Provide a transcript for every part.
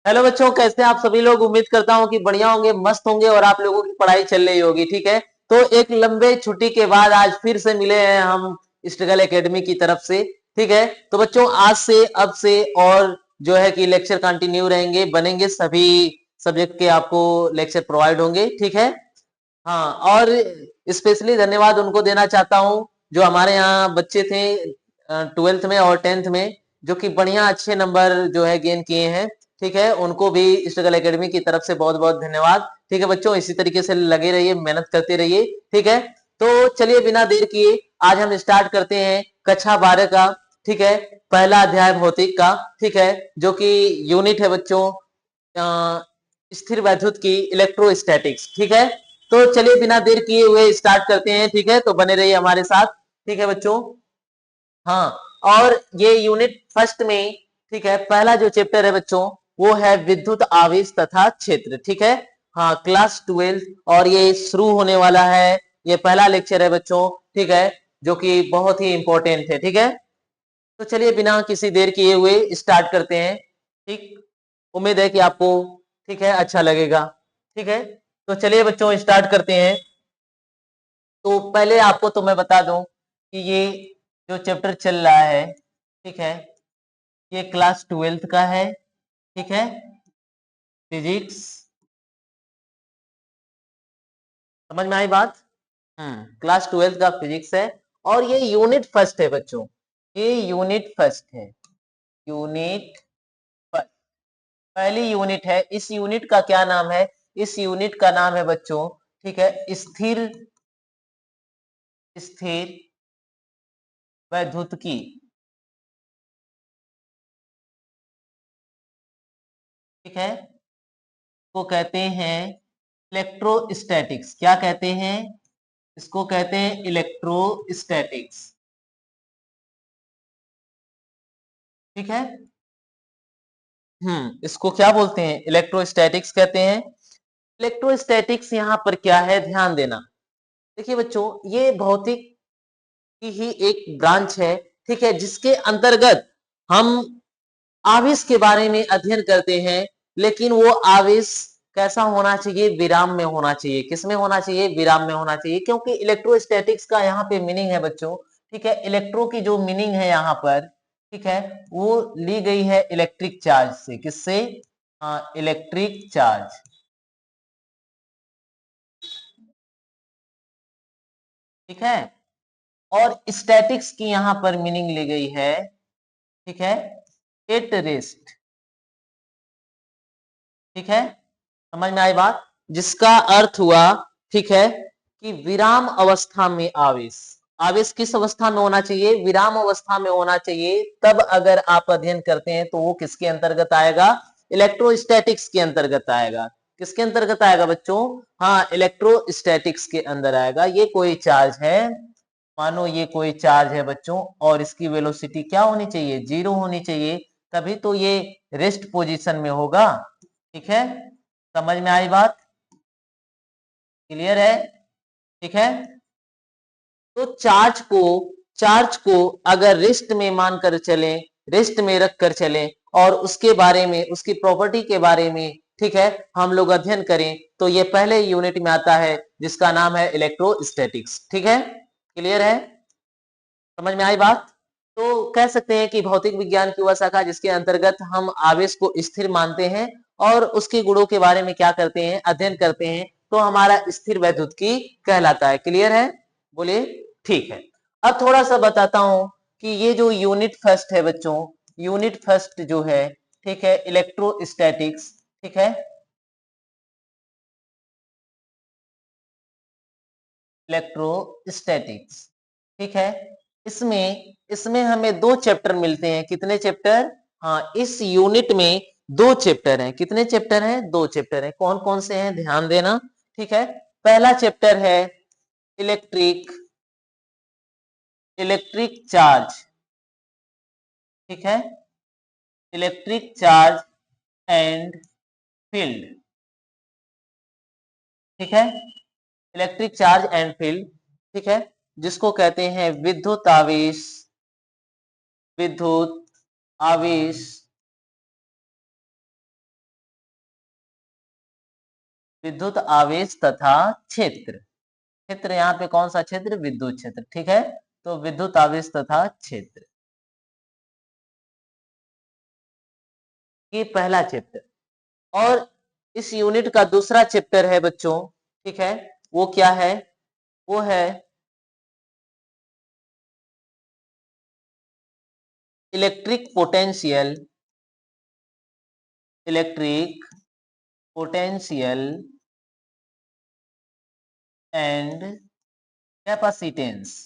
Hello बच्चों, कैसे हैं आप सभी लोग। उम्मीद करता हूं कि बढ़िया होंगे, मस्त होंगे और आप लोगों की पढ़ाई चल रही होगी। ठीक है, तो एक लंबे छुट्टी के बाद आज फिर से मिले हैं हम स्ट्रगल एकेडमी की तरफ से। ठीक है, तो बच्चों आज से अब से और जो है कि लेक्चर कंटिन्यू रहेंगे, बनेंगे, सभी सब्जेक्ट के आपको लेक्चर प्रोवाइड होंगे। ठीक है, हाँ, और स्पेशली धन्यवाद उनको देना चाहता हूँ जो हमारे यहाँ बच्चे थे 12th में और 10th में, जो कि बढ़िया अच्छे नंबर जो है गेन किए हैं। ठीक है, उनको भी स्ट्रगल एकेडमी की तरफ से बहुत बहुत धन्यवाद। ठीक है बच्चों, इसी तरीके से लगे रहिए, मेहनत करते रहिए। ठीक है, तो चलिए बिना देर किए आज हम स्टार्ट करते हैं कक्षा 12 का। ठीक है, पहला अध्याय भौतिक का। ठीक है, जो कि यूनिट है बच्चों स्थिर वैद्युत की इलेक्ट्रोस्टैटिक्स। ठीक है, तो चलिए बिना देर किए हुए स्टार्ट करते हैं। ठीक है, तो बने रहिए हमारे साथ। ठीक है बच्चों, हाँ, और ये यूनिट फर्स्ट में, ठीक है, पहला जो चैप्टर है बच्चों वो है विद्युत आवेश तथा क्षेत्र। ठीक है, हाँ, क्लास 12 और ये शुरू होने वाला है, ये पहला लेक्चर है बच्चों। ठीक है, जो कि बहुत ही इंपॉर्टेंट है। ठीक है, तो चलिए बिना किसी देर किए हुए स्टार्ट करते हैं। ठीक, उम्मीद है कि आपको, ठीक है, अच्छा लगेगा। ठीक है, तो चलिए बच्चों स्टार्ट करते हैं। तो पहले आपको तो मैं बता दूं कि ये जो चैप्टर चल रहा है, ठीक है, ये क्लास 12 का है। ठीक है, फिजिक्स, समझ में आई बात। क्लास 12 का फिजिक्स है और ये यूनिट फर्स्ट है बच्चों, ये यूनिट फर्स्ट है, यूनिट फर्स्ट, पहली यूनिट है। इस यूनिट का क्या नाम है, इस यूनिट का नाम है बच्चों, ठीक है, स्थिर स्थिर वैद्युतिकी। ठीक है, को कहते हैं इलेक्ट्रोस्टैटिक्स। क्या कहते हैं, इसको कहते हैं इलेक्ट्रोस्टैटिक्स। ठीक है, इसको क्या बोलते हैं, इलेक्ट्रोस्टैटिक्स कहते हैं। इलेक्ट्रोस्टैटिक्स यहाँ पर क्या है, ध्यान देना। देखिए बच्चों, ये भौतिक की ही एक ब्रांच है। ठीक है, जिसके अंतर्गत हम आवेश के बारे में अध्ययन करते हैं, लेकिन वो आवेश कैसा होना चाहिए, विराम में होना चाहिए। किसमें होना चाहिए, विराम में होना चाहिए, क्योंकि इलेक्ट्रोस्टैटिक्स का यहाँ पे मीनिंग है बच्चों। ठीक है, इलेक्ट्रो की जो मीनिंग है यहाँ पर, ठीक है, वो ली गई है इलेक्ट्रिक चार्ज से। किससे, हाँ, इलेक्ट्रिक चार्ज। ठीक है, और स्टैटिक्स की यहाँ पर मीनिंग ली गई है, ठीक है, एट रेस्ट। ठीक है, समझ में आई बात, जिसका अर्थ हुआ, ठीक है, कि विराम अवस्था में आवेश। आवेश किस अवस्था में होना चाहिए, विराम अवस्था में होना चाहिए। तब अगर आप अध्ययन करते हैं तो वो किसके अंतर्गत आएगा, इलेक्ट्रोस्टैटिक्स के अंतर्गत आएगा। किसके अंतर्गत आएगा बच्चों, हाँ, इलेक्ट्रोस्टैटिक्स के अंदर आएगा। ये कोई चार्ज है, मानो ये कोई चार्ज है बच्चों, और इसकी वेलोसिटी क्या होनी चाहिए, जीरो होनी चाहिए, तभी तो ये रेस्ट पोजीशन में होगा। ठीक है, समझ में आई बात, क्लियर है। ठीक है, तो चार्ज को अगर रेस्ट में मानकर चलें, रेस्ट में रख कर चलें, और उसके बारे में, उसकी प्रॉपर्टी के बारे में, ठीक है, हम लोग अध्ययन करें, तो ये पहले यूनिट में आता है जिसका नाम है इलेक्ट्रोस्टैटिक्स। ठीक है, क्लियर है, समझ में आई बात। तो कह सकते हैं कि भौतिक विज्ञान की वह शाखा जिसके अंतर्गत हम आवेश को स्थिर मानते हैं और उसके गुणों के बारे में क्या करते हैं, अध्ययन करते हैं, तो हमारा स्थिर वैद्युतिकी कहलाता है। क्लियर है, बोलिए, ठीक है। अब थोड़ा सा बताता हूं कि ये जो यूनिट फर्स्ट है बच्चों, यूनिट फर्स्ट जो है, ठीक है, इलेक्ट्रोस्टैटिक्स, ठीक है, इलेक्ट्रोस्टैटिक्स, ठीक है, इसमें इसमें हमें दो चैप्टर मिलते हैं। कितने चैप्टर, हाँ, इस यूनिट में दो चैप्टर हैं। कितने चैप्टर हैं, दो चैप्टर हैं। कौन कौन से हैं, ध्यान देना। ठीक है, पहला चैप्टर है इलेक्ट्रिक इलेक्ट्रिक चार्ज। ठीक है, इलेक्ट्रिक चार्ज एंड फील्ड। ठीक है, इलेक्ट्रिक चार्ज एंड फील्ड, ठीक है, जिसको कहते हैं विद्युत आवेश, विद्युत आवेश विद्युत आवेश तथा क्षेत्र। क्षेत्र यहाँ पे कौन सा क्षेत्र? विद्युत क्षेत्र। ठीक है, तो विद्युत आवेश तथा क्षेत्र, ये पहला चैप्टर। और इस यूनिट का दूसरा चैप्टर है बच्चों, ठीक है, वो क्या है? वो है electric potential, electric potential and capacitance,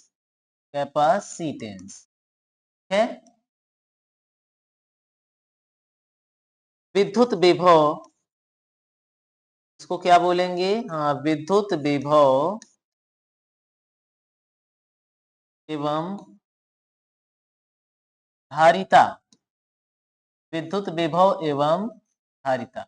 capacitance है। विद्युत विभव, इसको क्या बोलेंगे? हाँ, विद्युत विभव एवं धारिता, विद्युत विभव एवं धारिता।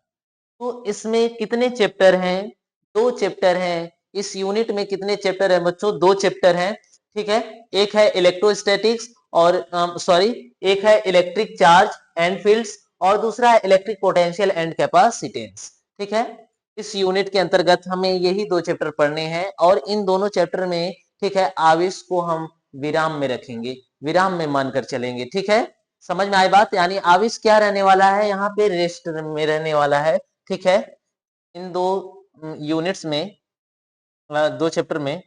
तो इसमें कितने चैप्टर हैं? दो चैप्टर हैं। इस यूनिट में कितने चैप्टर हैं बच्चों? दो चैप्टर हैं। ठीक है, एक है इलेक्ट्रोस्टैटिक्स और सॉरी, एक है इलेक्ट्रिक चार्ज एंड फील्ड्स और दूसरा है इलेक्ट्रिक पोटेंशियल एंड कैपेसिटेंस। ठीक है, इस यूनिट के अंतर्गत हमें यही दो चैप्टर पढ़ने हैं और इन दोनों चैप्टर में, ठीक है, आवेश को हम विराम में रखेंगे, विराम में मानकर चलेंगे। ठीक है, समझ में आई बात? यानी आवेश क्या रहने वाला है? यहाँ पे रेस्ट में रहने वाला है। ठीक है, इन दो यूनिट्स में, दो चैप्टर में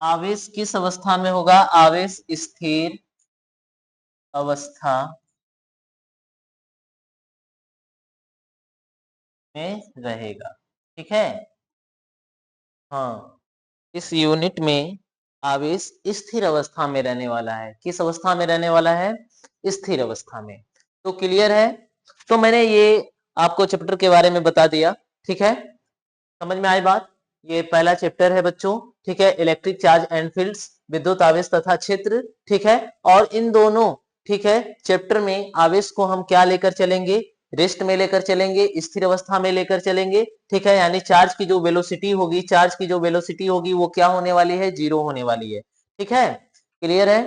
आवेश किस अवस्था में होगा? आवेश स्थिर अवस्था में रहेगा। ठीक है, हाँ, इस यूनिट में आवेश स्थिर अवस्था में रहने वाला है। किस अवस्था में रहने वाला है? स्थिर अवस्था में। तो क्लियर है? तो मैंने ये आपको चैप्टर के बारे में बता दिया। ठीक है, समझ में आई बात? ये पहला चैप्टर है बच्चों, ठीक है, इलेक्ट्रिक चार्ज एंड फील्ड्स, विद्युत आवेश तथा क्षेत्र। ठीक है, और इन दोनों, ठीक है, चैप्टर में आवेश को हम क्या लेकर चलेंगे? रेस्ट में लेकर चलेंगे, स्थिर अवस्था में लेकर चलेंगे। ठीक है, यानी चार्ज की जो वेलोसिटी होगी, चार्ज की जो वेलोसिटी होगी वो क्या होने वाली है? जीरो होने वाली है। ठीक है, क्लियर है?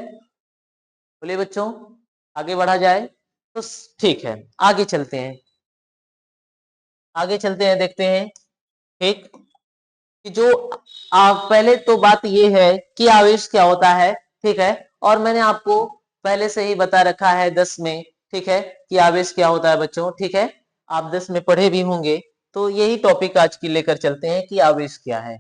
बोलिए बच्चों, आगे बढ़ा जाए तो ठीक है, आगे चलते हैं, आगे चलते हैं, देखते हैं। ठीक, कि जो पहले तो बात ये है कि आवेश क्या होता है। ठीक है, और मैंने आपको पहले से ही बता रखा है 10 में, ठीक है, कि आवेश क्या होता है बच्चों। ठीक है, आप 10 में पढ़े भी होंगे, तो यही टॉपिक आज की लेकर चलते हैं कि आवेश क्या है।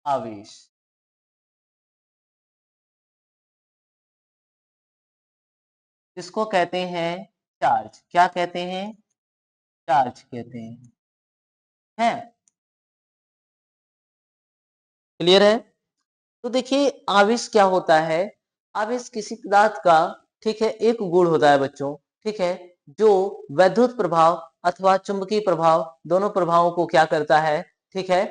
आवेश, इसको कहते हैं चार्ज। क्या कहते हैं? चार्ज कहते हैं। है, क्लियर है? तो देखिए, आवेश क्या होता है? आवेश किसी पदार्थ का, ठीक है, एक गुण होता है बच्चों। ठीक है, जो वैद्युत प्रभाव अथवा चुंबकीय प्रभाव, दोनों प्रभावों को क्या करता है? ठीक है,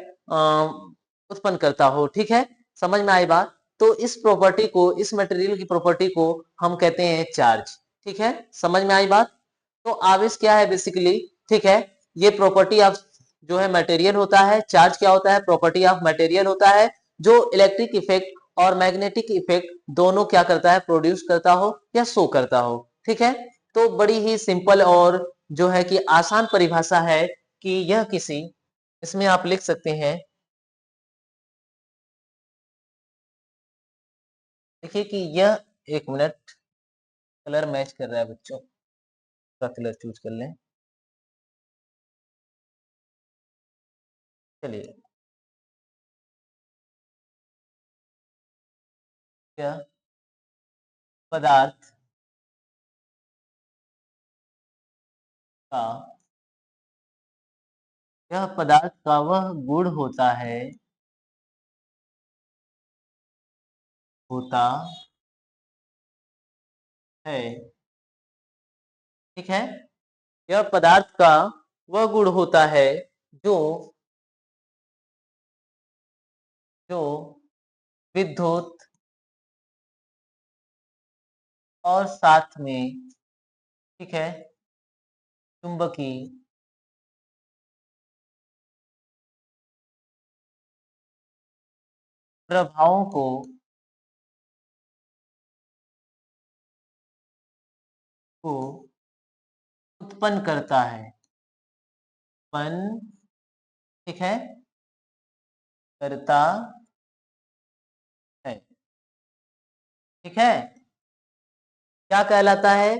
उत्पन्न करता हो। ठीक है, समझ में आई बात? तो इस प्रॉपर्टी को, इस मटेरियल की प्रॉपर्टी को हम कहते हैं चार्ज। ठीक है, समझ में आई बात? तो आवेश क्या है बेसिकली? ठीक है, ये प्रॉपर्टी ऑफ जो है मटेरियल होता है। चार्ज क्या होता है? प्रॉपर्टी ऑफ मटेरियल होता है, जो इलेक्ट्रिक इफेक्ट और मैग्नेटिक इफेक्ट दोनों क्या करता है? प्रोड्यूस करता हो या शो करता हो। ठीक है, तो बड़ी ही सिंपल और जो है कि आसान परिभाषा है कि यह किसी, इसमें आप लिख सकते हैं, देखिए कि यह, एक मिनट, कलर मैच कर रहा है बच्चों, का कलर चूज कर लें। चलिए, यह पदार्थ का, यह पदार्थ का वह गुण होता है, होता है। ठीक है, यह पदार्थ का वह गुण होता है जो, जो विद्युत, और साथ में ठीक है, चुंबकीय प्रभावों को उत्पन्न करता है। उत्पन्न, ठीक है, करता है। ठीक है, क्या कहलाता है?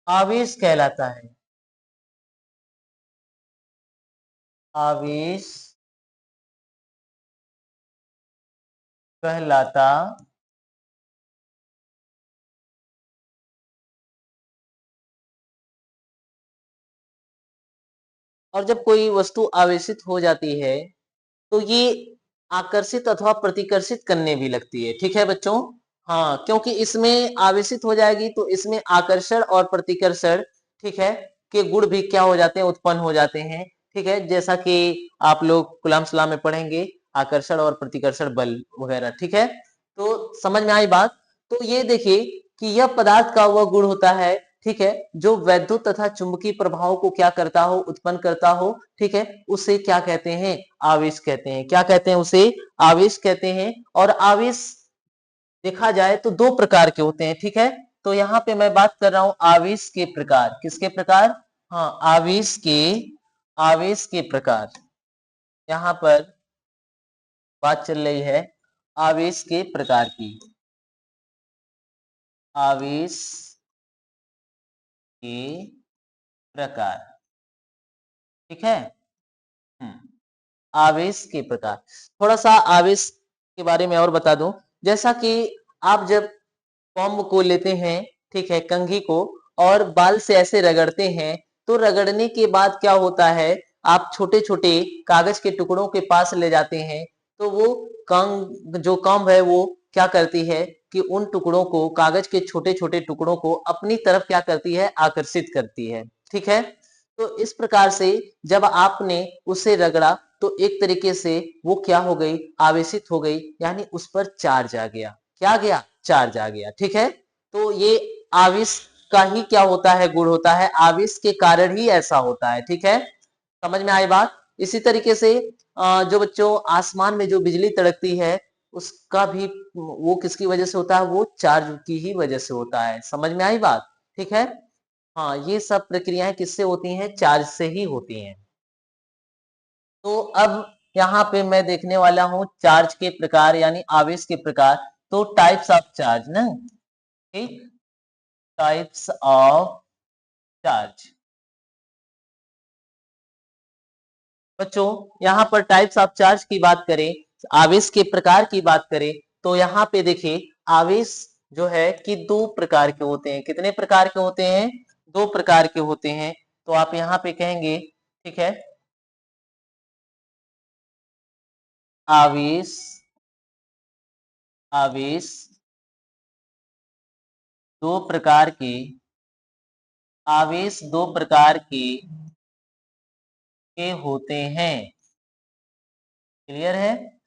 आवेश कहलाता है। आवेश कहलाता और जब कोई वस्तु आवेशित हो जाती है तो ये आकर्षित अथवा प्रतिकर्षित करने भी लगती है। ठीक है बच्चों? हाँ, क्योंकि इसमें आवेशित हो जाएगी तो इसमें आकर्षण और प्रतिकर्षण, ठीक है, के गुण भी क्या हो जाते हैं? उत्पन्न हो जाते हैं। ठीक है, जैसा कि आप लोग कूलम्ब सलाह में पढ़ेंगे, आकर्षण और प्रतिकर्षण बल वगैरह। ठीक है, तो समझ में आई बात? तो ये देखिए कि यह पदार्थ का वह गुण होता है, ठीक है, जो वैद्युत तथा चुंबकीय प्रभाव को क्या करता हो? उत्पन्न करता हो। ठीक है, उसे क्या कहते हैं? आवेश कहते हैं। क्या कहते हैं? उसे आवेश कहते हैं। और आवेश देखा जाए तो दो प्रकार के होते हैं। ठीक है, तो यहाँ पे मैं बात कर रहा हूं आवेश के प्रकार। किसके प्रकार? हाँ, आवेश के प्रकार। यहाँ पर बात चल रही है आवेश के प्रकार की। आवेश के प्रकार, ठीक है। आवेश के प्रकार, थोड़ा सा आवेश के बारे में और बता दूं। जैसा कि आप जब कॉम्ब को लेते हैं, ठीक है, कंघी को, और बाल से ऐसे रगड़ते हैं, तो रगड़ने के बाद क्या होता है? आप छोटे छोटे कागज के टुकड़ों के पास ले जाते हैं, तो वो कंग जो कॉम्ब है वो क्या करती है कि उन टुकड़ों को, कागज के छोटे छोटे टुकड़ों को अपनी तरफ क्या करती है? आकर्षित करती है। ठीक है, तो इस प्रकार से जब आपने उसे रगड़ा तो एक तरीके से वो क्या हो गई? आवेशित हो गई, यानी उस पर चार्ज आ गया। क्या आ गया? चार्ज आ गया। ठीक है, तो ये आवेश का ही क्या होता है? गुण होता है। आवेश के कारण ही ऐसा होता है। ठीक है, समझ में आई बात? इसी तरीके से जो बच्चों आसमान में जो बिजली तड़कती है, उसका भी वो किसकी वजह से होता है? वो चार्ज की ही वजह से होता है। समझ में आई बात? ठीक है, हाँ, ये सब प्रक्रियाएं किससे होती हैं? चार्ज से ही होती हैं। तो अब यहाँ पे मैं देखने वाला हूँ चार्ज के प्रकार, यानी आवेश के प्रकार। तो टाइप्स ऑफ चार्ज ना, ठीक, टाइप्स ऑफ चार्ज। बच्चों यहाँ पर टाइप्स ऑफ चार्ज की बात करें, आवेश के प्रकार की बात करें, तो यहाँ पे देखिए आवेश जो है कि दो प्रकार के होते हैं। कितने प्रकार के होते हैं? दो प्रकार के होते हैं। तो आप यहाँ पे कहेंगे, ठीक है, आवेश, आवेश दो प्रकार के, आवेश दो प्रकार के होते हैं। क्लियर है?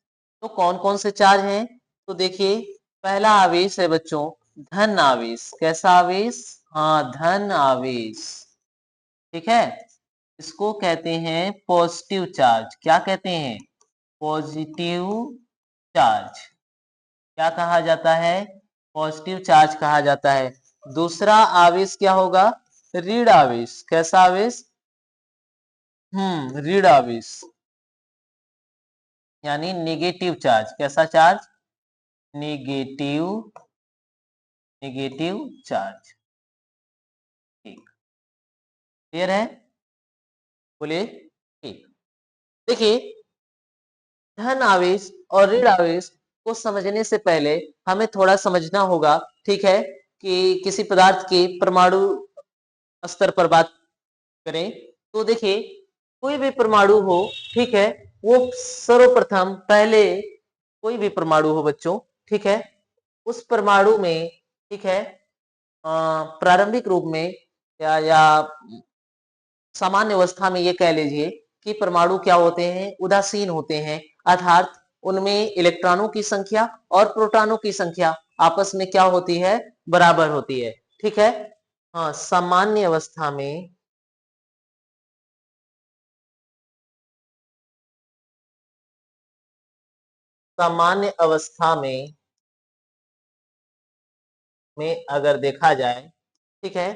तो कौन कौन से चार्ज हैं? तो देखिए, पहला आवेश है बच्चों धन आवेश। कैसा आवेश? हाँ, धन आवेश। ठीक है, इसको कहते हैं पॉजिटिव चार्ज। क्या कहते हैं? Positive charge. क्या कहा जाता है? पॉजिटिव चार्ज कहा जाता है। दूसरा आवेश क्या होगा? ऋण आवेश। कैसा आवेश? ऋण आवेश, यानी नेगेटिव चार्ज। कैसा चार्ज? Negative, negative charge. ठीक, क्लियर है? बोलिए। ठीक, देखिए, धन आवेश और ऋण आवेश को समझने से पहले हमें थोड़ा समझना होगा, ठीक है, कि किसी पदार्थ के परमाणु स्तर पर बात करें तो देखिए, कोई भी परमाणु हो, ठीक है, वो सर्वप्रथम पहले, कोई भी परमाणु हो बच्चों, ठीक है, उस परमाणु में, ठीक है, प्रारंभिक रूप में या सामान्य अवस्था में ये कह लीजिए कि परमाणु क्या होते हैं? उदासीन होते हैं, अर्थात उनमें इलेक्ट्रॉनों की संख्या और प्रोटॉनों की संख्या आपस में क्या होती है? बराबर होती है। ठीक है, हाँ, सामान्य अवस्था में सामान्य अवस्था में अगर देखा जाए, ठीक है,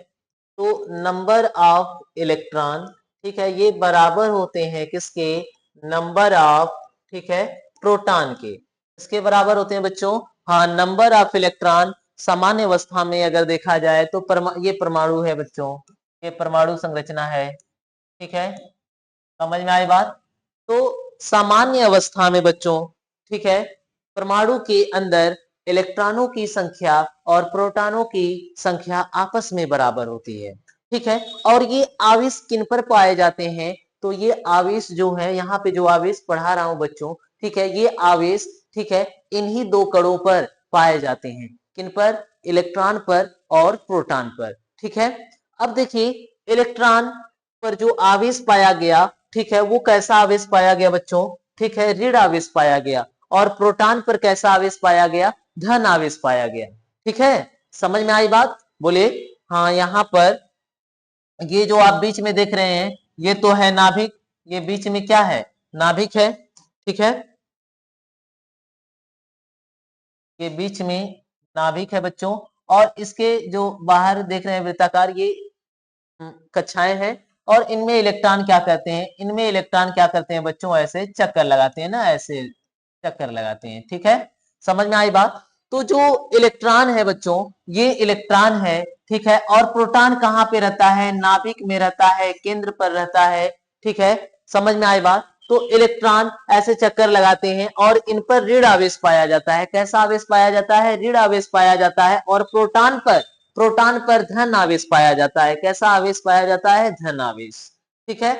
तो नंबर ऑफ इलेक्ट्रॉन, ठीक है, ये बराबर होते हैं किसके, नंबर ऑफ, ठीक है, प्रोटॉन के। इसके बराबर होते हैं बच्चों, हाँ, नंबर ऑफ इलेक्ट्रॉन सामान्य अवस्था में अगर देखा जाए तो ये परमाणु है बच्चों, ये परमाणु संरचना है, ठीक है, समझ में आई बात। तो सामान्य अवस्था में बच्चों, ठीक है, परमाणु के अंदर इलेक्ट्रॉनों की संख्या और प्रोटॉनों की संख्या आपस में बराबर होती है, ठीक है। और ये आवेश किन पर पाए जाते हैं, तो ये आवेश जो है, यहाँ पे जो आवेश पढ़ा रहा हूं बच्चों, ठीक है, ये आवेश, ठीक है, इन्हीं दो कणों पर पाए जाते हैं, किन पर, इलेक्ट्रॉन पर और प्रोटॉन पर, ठीक है। अब देखिए, इलेक्ट्रॉन पर जो आवेश पाया गया, ठीक है, वो कैसा आवेश पाया गया बच्चों, ठीक है, ऋण आवेश पाया गया। और प्रोटॉन पर कैसा आवेश पाया गया, धन आवेश पाया गया, ठीक है, समझ में आई बात, बोले। हाँ, यहाँ पर ये जो आप बीच में देख रहे हैं, ये तो है नाभिक, ये बीच में क्या है, नाभिक है, ठीक है, ये बीच में नाभिक है बच्चों। और इसके जो बाहर देख रहे हैं वृत्ताकार, ये कक्षाएं हैं। और इनमें इलेक्ट्रॉन क्या करते हैं, इनमें इलेक्ट्रॉन क्या करते हैं बच्चों, ऐसे चक्कर लगाते हैं ना, ऐसे चक्कर लगाते हैं, ठीक है, समझ में आई बात। तो जो इलेक्ट्रॉन है बच्चों, ये इलेक्ट्रॉन है, ठीक है, और प्रोटॉन कहाँ पे रहता है, नाभिक में रहता है, केंद्र पर रहता है, ठीक है, समझ में आई बात। तो इलेक्ट्रॉन ऐसे चक्कर लगाते हैं और इन पर ऋण आवेश पाया जाता है, कैसा आवेश पाया जाता है, ऋण आवेश पाया जाता है। और प्रोटॉन पर धन आवेश पाया जाता है, कैसा आवेश पाया जाता है, धन आवेश, ठीक है।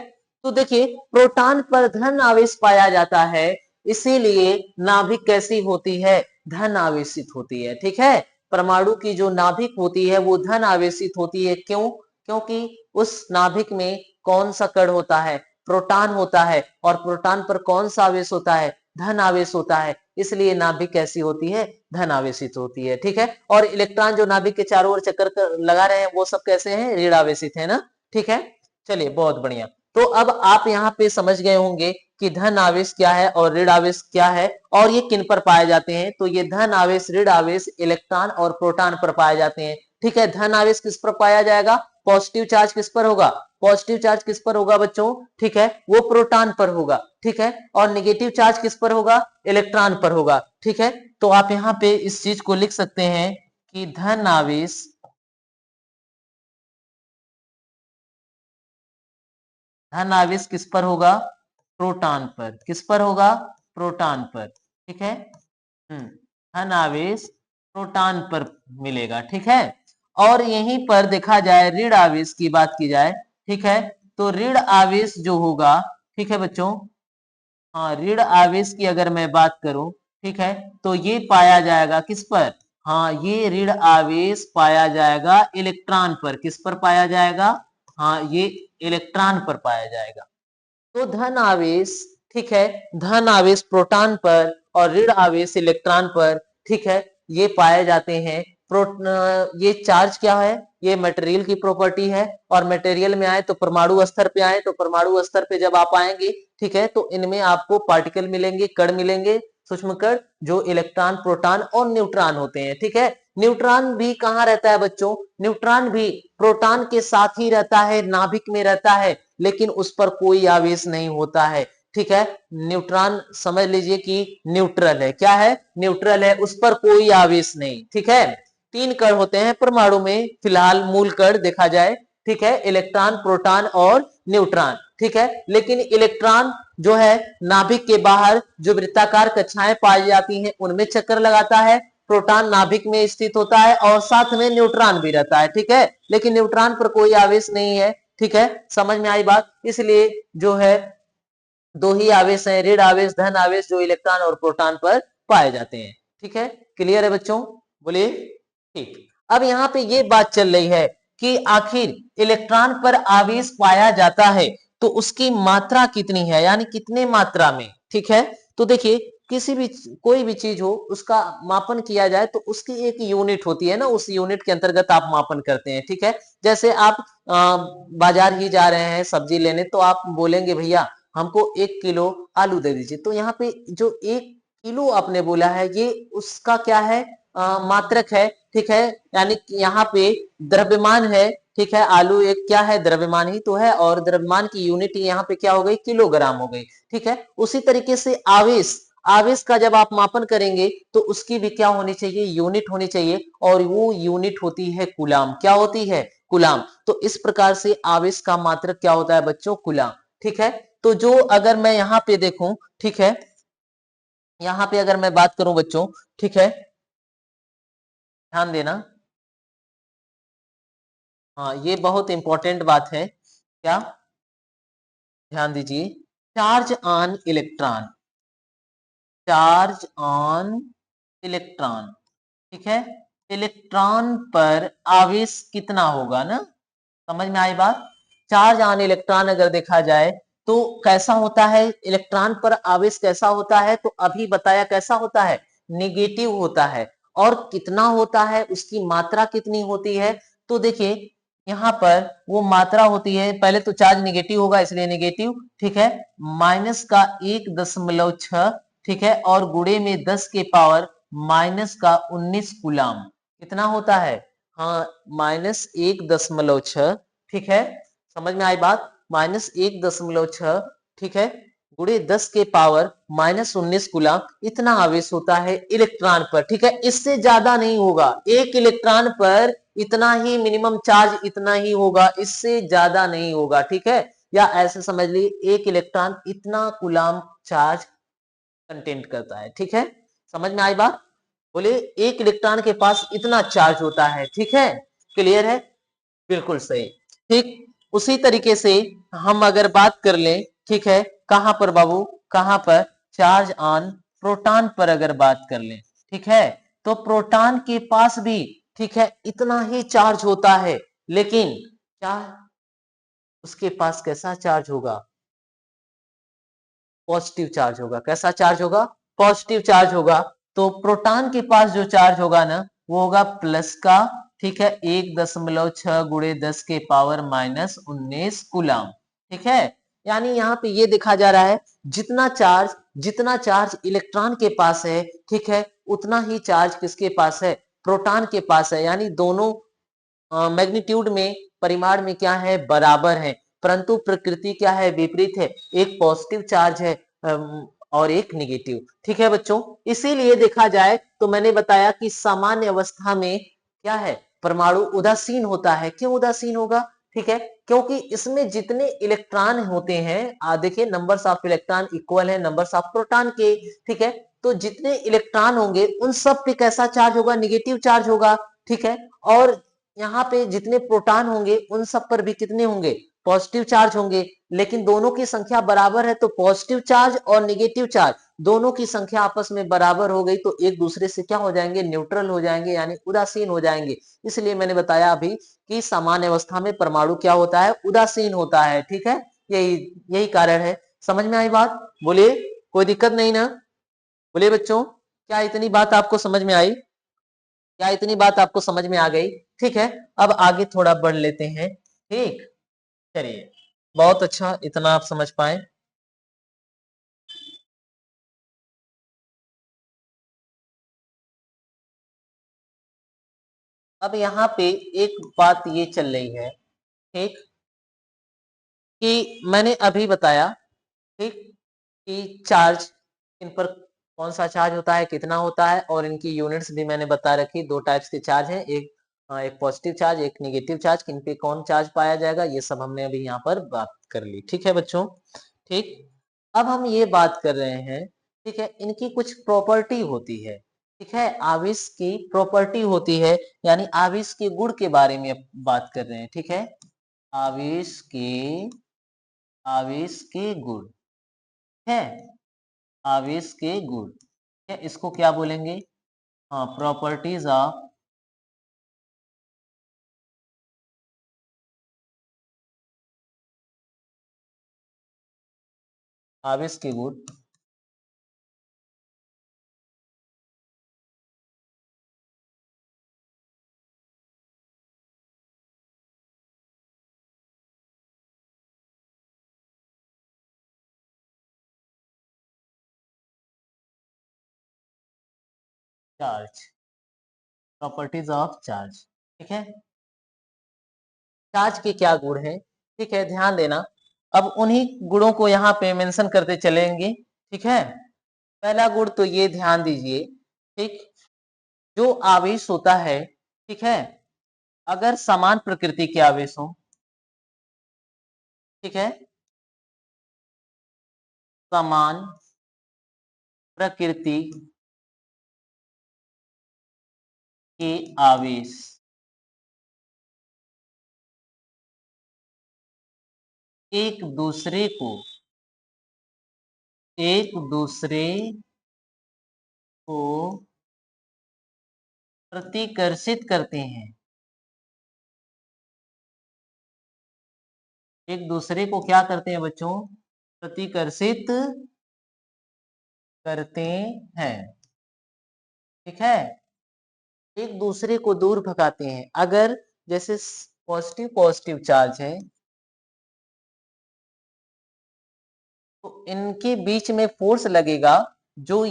तो देखिए, प्रोटॉन पर धन आवेश पाया जाता है, इसीलिए नाभिक कैसी होती है, धन आवेशित होती है, ठीक है। परमाणु की जो नाभिक होती है वो धन आवेशित होती है, क्यों, क्योंकि उस नाभिक में कौन सा कण होता है, प्रोटॉन होता है। और प्रोटॉन पर कौन सा आवेश होता है, धन आवेश होता है, इसलिए नाभिक कैसी होती है, धन आवेशित होती है, ठीक है। और इलेक्ट्रॉन जो नाभिक के चारों ओर चक्कर लगा रहे हैं, वो सब कैसे हैं, ऋण आवेशित है ना, ठीक है। चलिए, बहुत बढ़िया। तो अब आप यहाँ पे समझ गए होंगे कि धन आवेश क्या है और ऋण आवेश क्या है, और ये किन पर पाए जाते हैं। तो ये धन आवेश, ऋण आवेश इलेक्ट्रॉन और प्रोटॉन पर पाए जाते हैं, ठीक है। धन आवेश किस पर पाया जाएगा, पॉजिटिव चार्ज किस पर होगा, पॉजिटिव चार्ज किस पर होगा बच्चों, ठीक है, वो प्रोटॉन पर होगा, ठीक है। और नेगेटिव चार्ज किस पर होगा, इलेक्ट्रॉन पर होगा, ठीक है। तो आप यहाँ पे इस चीज को लिख सकते हैं कि धन आवेश किस पर होगा, प्रोटॉन पर, किस पर होगा, प्रोटॉन पर, ठीक है। धन आवेश प्रोटॉन पर मिलेगा, ठीक है। और यहीं पर देखा जाए, ऋण आवेश की बात की जाए, ठीक है, तो ऋण आवेश जो होगा, ठीक है बच्चों, हाँ, ऋण आवेश की अगर मैं बात करूं, ठीक है, तो ये पाया जाएगा किस पर, हाँ, ये ऋण आवेश पाया जाएगा इलेक्ट्रॉन पर, किस पर पाया जाएगा, हाँ, ये इलेक्ट्रॉन पर पाया जाएगा। तो धन आवेश, ठीक है, धन आवेश प्रोटॉन पर और ऋण आवेश इलेक्ट्रॉन पर, ठीक है, ये पाए जाते हैं। ये चार्ज क्या है, ये मटेरियल की प्रॉपर्टी है। और मटेरियल में आए तो परमाणु स्तर पे आए, तो परमाणु स्तर पे जब आप आएंगे, ठीक है, तो इनमें आपको पार्टिकल मिलेंगे, कण मिलेंगे, सूक्ष्म कण, जो इलेक्ट्रॉन, प्रोटॉन और न्यूट्रॉन होते हैं, ठीक है। न्यूट्रॉन भी कहाँ रहता है बच्चों, न्यूट्रॉन भी प्रोटॉन के साथ ही रहता है, नाभिक में रहता है, लेकिन उस पर कोई आवेश नहीं होता है, ठीक है। न्यूट्रॉन समझ लीजिए कि न्यूट्रल है, क्या है, न्यूट्रल है, उस पर कोई आवेश नहीं, ठीक है। तीन कण होते हैं परमाणु में, फिलहाल मूल कण देखा जाए, ठीक है, इलेक्ट्रॉन, प्रोटॉन और न्यूट्रॉन, ठीक है। लेकिन इलेक्ट्रॉन जो है, नाभिक के बाहर जो वृत्ताकार कक्षाएं पाई जाती हैं, उनमें चक्कर लगाता है। प्रोटॉन नाभिक में स्थित होता है और साथ में न्यूट्रॉन भी रहता है, ठीक है। लेकिन न्यूट्रॉन पर कोई आवेश नहीं है, ठीक है, समझ में आई बात। इसलिए जो है, दो ही आवेश हैं, ऋण आवेश, धन आवेश, जो इलेक्ट्रॉन और प्रोटॉन पर पाए जाते हैं, ठीक है। क्लियर है बच्चों, बोलिए, ठीक। अब यहाँ पे ये बात चल रही है कि आखिर इलेक्ट्रॉन पर आवेश पाया जाता है तो उसकी मात्रा कितनी है, यानी कितने मात्रा में, ठीक है। तो देखिए, किसी भी कोई भी चीज हो उसका मापन किया जाए तो उसकी एक यूनिट होती है ना, उस यूनिट के अंतर्गत आप मापन करते हैं, ठीक है। जैसे आप बाजार ही जा रहे हैं सब्जी लेने, तो आप बोलेंगे भैया हमको 1 किलो आलू दे दीजिए, तो यहाँ पे जो 1 किलो आपने बोला है ये उसका क्या है, मात्रक है, ठीक है। यानी कि यहाँ पे द्रव्यमान है, ठीक है। आलू एक क्या है, द्रव्यमान ही तो है, और द्रव्यमान की यूनिट यहाँ पे क्या हो गई, किलोग्राम हो गई, ठीक है। उसी तरीके से आवेश, आवेश का जब आप मापन करेंगे तो उसकी भी क्या होनी चाहिए, यूनिट होनी चाहिए, और वो यूनिट होती है कूलाम। क्या होती है, कूलाम। तो इस प्रकार से आवेश का मात्रक क्या होता है बच्चों, कूलाम, ठीक है। तो जो अगर मैं यहाँ पे देखूं, ठीक है, यहाँ पे अगर मैं बात करूं बच्चों, ठीक है, ध्यान देना। हाँ, ये बहुत इंपॉर्टेंट बात है, क्या, ध्यान दीजिए। Charge on electron, charge on electron, ठीक है। इलेक्ट्रॉन पर आवेश कितना होगा ना, समझ में आई बात। चार्ज ऑन इलेक्ट्रॉन अगर देखा जाए तो कैसा होता है, इलेक्ट्रॉन पर आवेश कैसा होता है, तो अभी बताया कैसा होता है, निगेटिव होता है। और कितना होता है, उसकी मात्रा कितनी होती है, तो देखिए यहाँ पर वो मात्रा होती है, पहले तो चार्ज निगेटिव होगा इसलिए निगेटिव, ठीक है, माइनस का 1.6, ठीक है, और गुणे में 10 के पावर माइनस का 19 कूलाम, कितना होता है, हाँ, -1.6, ठीक है, समझ में आई बात, -1.6, ठीक है, गुणे 10 के पावर -19 कूलाम, इतना आवेश होता है इलेक्ट्रॉन पर, ठीक है। इससे ज्यादा नहीं होगा, एक इलेक्ट्रॉन पर इतना ही मिनिमम चार्ज, इतना ही होगा, इससे ज्यादा नहीं होगा, ठीक है। या ऐसे समझ लीजिए एक इलेक्ट्रॉन इतना कूलाम चार्ज कंटेंट करता है, ठीक है, समझ में आई बात। बोले एक इलेक्ट्रॉन के पास इतना चार्ज होता है, ठीक है, क्लियर है, बिल्कुल सही, ठीक। उसी तरीके से हम अगर बात कर लें, ठीक है, कहां पर बाबू, कहां पर, चार्ज ऑन प्रोटॉन पर अगर बात कर लें, ठीक है, तो प्रोटॉन के पास भी, ठीक है, इतना ही चार्ज होता है, लेकिन क्या उसके पास कैसा चार्ज होगा, पॉजिटिव चार्ज होगा, कैसा चार्ज होगा, पॉजिटिव चार्ज होगा। तो प्रोटॉन के पास जो चार्ज होगा ना वो होगा प्लस का, ठीक है, 1.6 गुणे 10 के पावर -19 कूलाम, ठीक है। यानी यहाँ पे ये देखा जा रहा है जितना चार्ज इलेक्ट्रॉन के पास है, ठीक है, उतना ही चार्ज किसके पास है, प्रोटॉन के पास है। यानी दोनों मैग्नीट्यूड में, परिमाण में क्या है, बराबर है, परंतु प्रकृति क्या है, विपरीत है, एक पॉजिटिव चार्ज है और एक निगेटिव, ठीक है बच्चों। इसीलिए देखा जाए तो मैंने बताया कि सामान्य अवस्था में क्या है, परमाणु उदासीन होता है। क्यों उदासीन होगा, ठीक है, क्योंकि इसमें जितने इलेक्ट्रॉन होते हैं, देखिए नंबर्स ऑफ इलेक्ट्रॉन इक्वल है नंबर्स ऑफ प्रोटॉन के, ठीक है। तो जितने इलेक्ट्रॉन होंगे उन सब पे कैसा चार्ज होगा, निगेटिव चार्ज होगा, ठीक है। और यहाँ पे जितने प्रोटॉन होंगे उन सब पर भी कितने होंगे, पॉजिटिव चार्ज होंगे। लेकिन दोनों की संख्या बराबर है तो पॉजिटिव चार्ज और निगेटिव चार्ज दोनों की संख्या आपस में बराबर हो गई तो एक दूसरे से क्या हो जाएंगे, न्यूट्रल हो जाएंगे, यानी उदासीन हो जाएंगे। इसलिए मैंने बताया अभी कि सामान्य अवस्था में परमाणु क्या होता है, उदासीन होता है, ठीक है। यही यही कारण है। समझ में आई बात, बोलिए, कोई दिक्कत नहीं ना, बोलिए बच्चों, क्या इतनी बात आपको समझ में आई, क्या इतनी बात आपको समझ में आ गई, ठीक है। अब आगे थोड़ा बढ़ लेते हैं, ठीक, चलिए, बहुत अच्छा, इतना आप समझ पाए। अब यहाँ पे एक बात ये चल रही है, ठीक, कि मैंने अभी बताया, ठीक, कि चार्ज, इन पर कौन सा चार्ज होता है, कितना होता है, और इनकी यूनिट्स भी मैंने बता रखी। दो टाइप्स के चार्ज हैं, एक पॉजिटिव चार्ज, एक निगेटिव चार्ज, किन पे कौन चार्ज पाया जाएगा, ये सब हमने अभी यहाँ पर बात कर ली, ठीक है बच्चों, ठीक। अब हम ये बात कर रहे हैं, ठीक है, इनकी कुछ प्रॉपर्टी होती है, ठीक है, आवेश की प्रॉपर्टी होती है, यानी आवेश के गुण के बारे में अब बात कर रहे हैं, ठीक है, आवेश के आवेश के गुण है, आवेश के गुण है, इसको क्या बोलेंगे, हाँ, प्रॉपर्टीज ऑफ आवेश के गुण, चार्ज, प्रॉपर्टीज ऑफ चार्ज। ठीक है, चार्ज के क्या गुण है, ठीक है, ध्यान देना। अब उन्हीं गुणों को यहाँ पे मेंशन करते चलेंगे। ठीक है, पहला गुण तो ये ध्यान दीजिए, ठीक, जो आवेश होता है, ठीक है, अगर समान प्रकृति के आवेश हो, ठीक है, समान प्रकृति के आवेश एक दूसरे को प्रतिकर्षित करते हैं, एक दूसरे को क्या करते हैं बच्चों, प्रतिकर्षित करते हैं। ठीक है, एक दूसरे को दूर भगाते हैं। अगर जैसे पॉजिटिव पॉजिटिव चार्ज है तो इनके बीच में फोर्स लगेगा, जो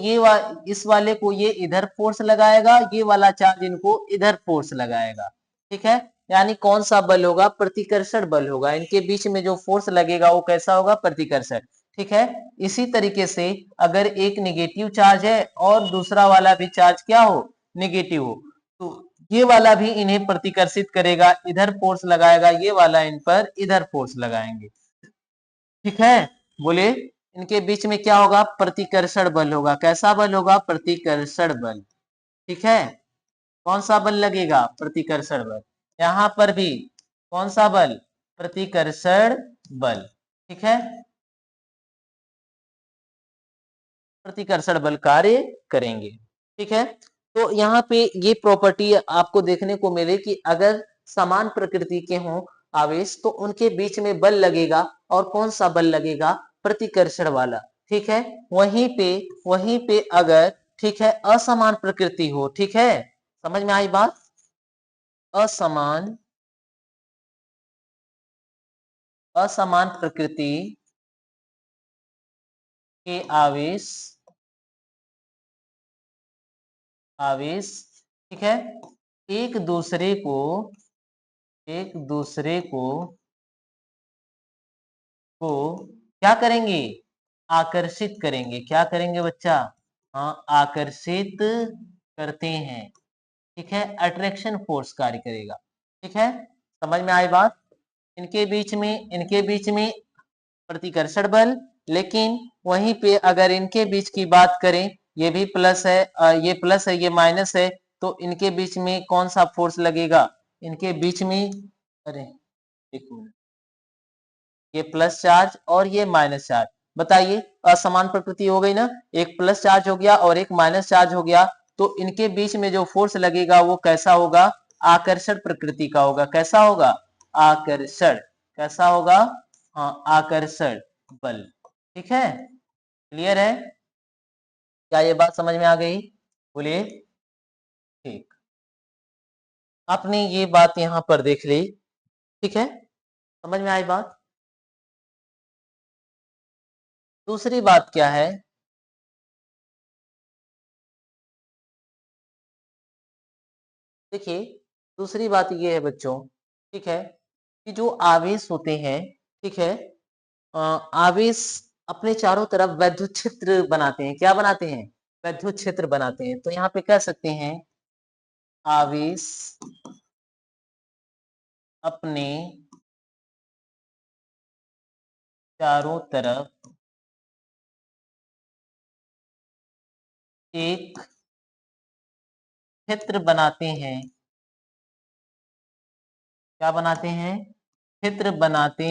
इस वाले को ये इधर फोर्स लगाएगा, ये वाला चार्ज इनको इधर फोर्स लगाएगा। ठीक है, यानी कौन सा बल होगा, प्रतिकर्षण बल होगा। इनके बीच में जो फोर्स लगेगा वो कैसा होगा, प्रतिकर्षण। ठीक है, इसी तरीके से अगर एक निगेटिव चार्ज है और दूसरा वाला भी चार्ज क्या हो, निगेटिव हो, तो ये वाला भी इन्हें प्रतिकर्षित करेगा, इधर फोर्स लगाएगा, ये वाला इन पर इधर फोर्स लगाएंगे। ठीक है, बोले इनके बीच में क्या होगा, प्रतिकर्षण बल होगा। कैसा बल होगा, प्रतिकर्षण बल। ठीक है, कौन सा बल लगेगा, प्रतिकर्षण बल। यहां पर भी कौन सा बल, प्रतिकर्षण बल। ठीक है, प्रतिकर्षण बल कार्य करेंगे। ठीक है, तो यहाँ पे ये प्रॉपर्टी आपको देखने को मिले कि अगर समान प्रकृति के हों आवेश तो उनके बीच में बल लगेगा, और कौन सा बल लगेगा, प्रतिकर्षण वाला। ठीक है, वहीं पे अगर, ठीक है, असमान प्रकृति हो, ठीक है, समझ में आई बात, असमान प्रकृति के आवेश, ठीक है, एक दूसरे को क्या करेंगे, आकर्षित करेंगे। क्या करेंगे बच्चा, हाँ, आकर्षित करते हैं। ठीक है, अट्रैक्शन फोर्स कार्य करेगा। ठीक है, समझ में आई बात। इनके बीच में प्रतिकर्षण बल, लेकिन वहीं पे अगर इनके बीच की बात करें, ये भी प्लस है, ये प्लस है, ये माइनस है, तो इनके बीच में कौन सा फोर्स लगेगा, इनके बीच में, अरे एक मिनट, ये प्लस चार्ज और ये माइनस चार्ज, बताइए असमान प्रकृति हो गई ना, एक प्लस चार्ज हो गया और एक माइनस चार्ज हो गया, तो इनके बीच में जो फोर्स लगेगा वो कैसा होगा, आकर्षण प्रकृति का होगा। कैसा होगा, आकर्षण। कैसा होगा, हाँ, आकर्षण बल। ठीक है, क्लियर है, क्या ये बात समझ में आ गई, बोलिए। ठीक, आपने ये बात यहां पर देख ली। ठीक है, समझ में आई बात। दूसरी बात क्या है, देखिए दूसरी बात ये है बच्चों, ठीक है, कि जो आवेश होते हैं, ठीक है, आवेश अपने चारों तरफ वैद्युत क्षेत्र बनाते हैं। क्या बनाते हैं, वैद्युत क्षेत्र बनाते हैं। तो यहाँ पे कह सकते हैं आवेश अपने चारों तरफ एक क्षेत्र बनाते हैं। क्या बनाते हैं, क्षेत्र बनाते